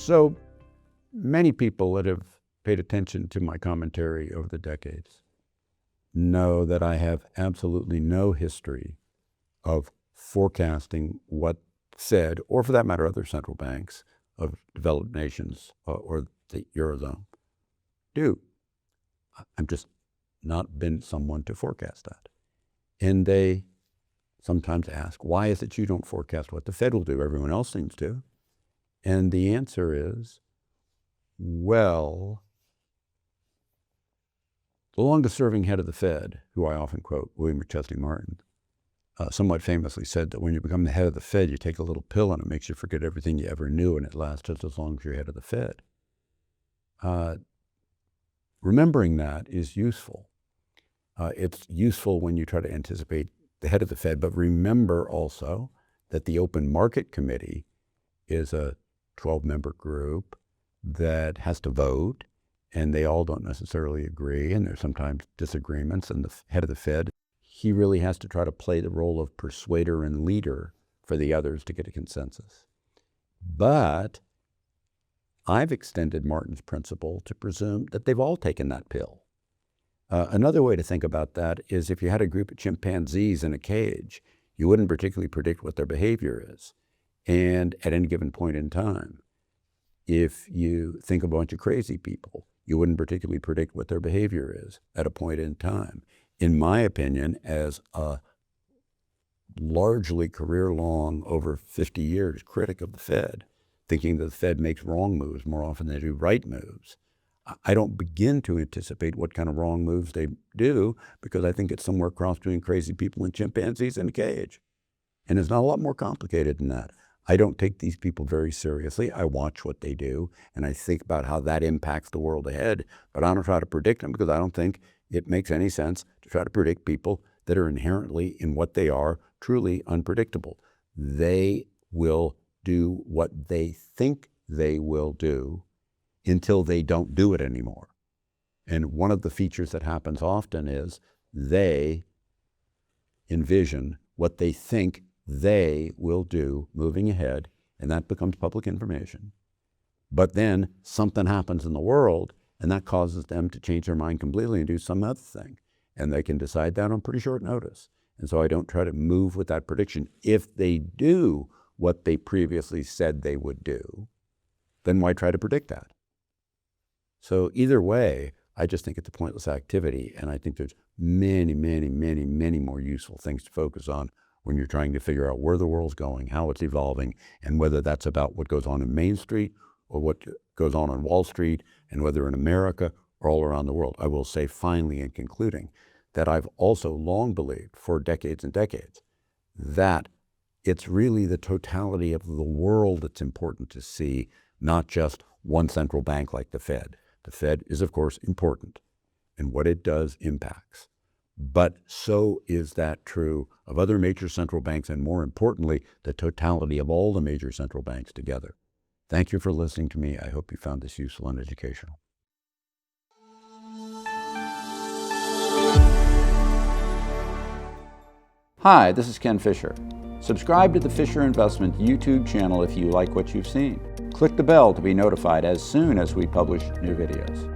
So many people that have paid attention to my commentary over the decades know that I have absolutely no history of forecasting what Fed, or for that matter, other central banks of developed nations or the Eurozone do. I've just not been someone to forecast that. And they sometimes ask, why is it you don't forecast what the Fed will do? Everyone else seems to. And the answer is, well, the longest serving head of the Fed, who I often quote, William McChesney Martin, somewhat famously said that when you become the head of the Fed, you take a little pill and it makes you forget everything you ever knew, and it lasts just as long as you're head of the Fed. Remembering that is useful. It's useful when you try to anticipate the head of the Fed, but remember also that the Open Market Committee is a 12-member group that has to vote, and they all don't necessarily agree, and there's sometimes disagreements, and the head of the Fed, he really has to try to play the role of persuader and leader for the others to get a consensus. But I've extended Martin's principle to presume that they've all taken that pill. Another way to think about that is if you had a group of chimpanzees in a cage, you wouldn't particularly predict what their behavior is. And at any given point in time, if you think of a bunch of crazy people, you wouldn't particularly predict what their behavior is at a point in time. In my opinion, as a largely career-long, over 50 years, critic of the Fed, thinking that the Fed makes wrong moves more often than they do right moves, I don't begin to anticipate what kind of wrong moves they do, because I think it's somewhere cross between crazy people and chimpanzees in a cage. And it's not a lot more complicated than that. I don't take these people very seriously. I watch what they do, and I think about how that impacts the world ahead, but I don't try to predict them, because I don't think it makes any sense to try to predict people that are inherently, in what they are, truly unpredictable. They will do what they think they will do until they don't do it anymore. And one of the features that happens often is they envision what they think they will do moving ahead, and that becomes public information. But then something happens in the world, and that causes them to change their mind completely and do some other thing. And they can decide that on pretty short notice. And so I don't try to move with that prediction. If they do what they previously said they would do, then why try to predict that? So either way, I just think it's a pointless activity, and I think there's many, many, many, many more useful things to focus on when you're trying to figure out where the world's going, how it's evolving, and whether that's about what goes on in Main Street or what goes on Wall Street, and whether in America or all around the world. I will say finally, in concluding, that I've also long believed for decades and decades that it's really the totality of the world that's important to see, not just one central bank like the Fed. The Fed is, of course, important, and what it does impacts. But so is that true of other major central banks, and more importantly, the totality of all the major central banks together. Thank you for listening to me. I hope you found this useful and educational. Hi, this is Ken Fisher. Subscribe to the Fisher Investment YouTube channel if you like what you've seen. Click the bell to be notified as soon as we publish new videos.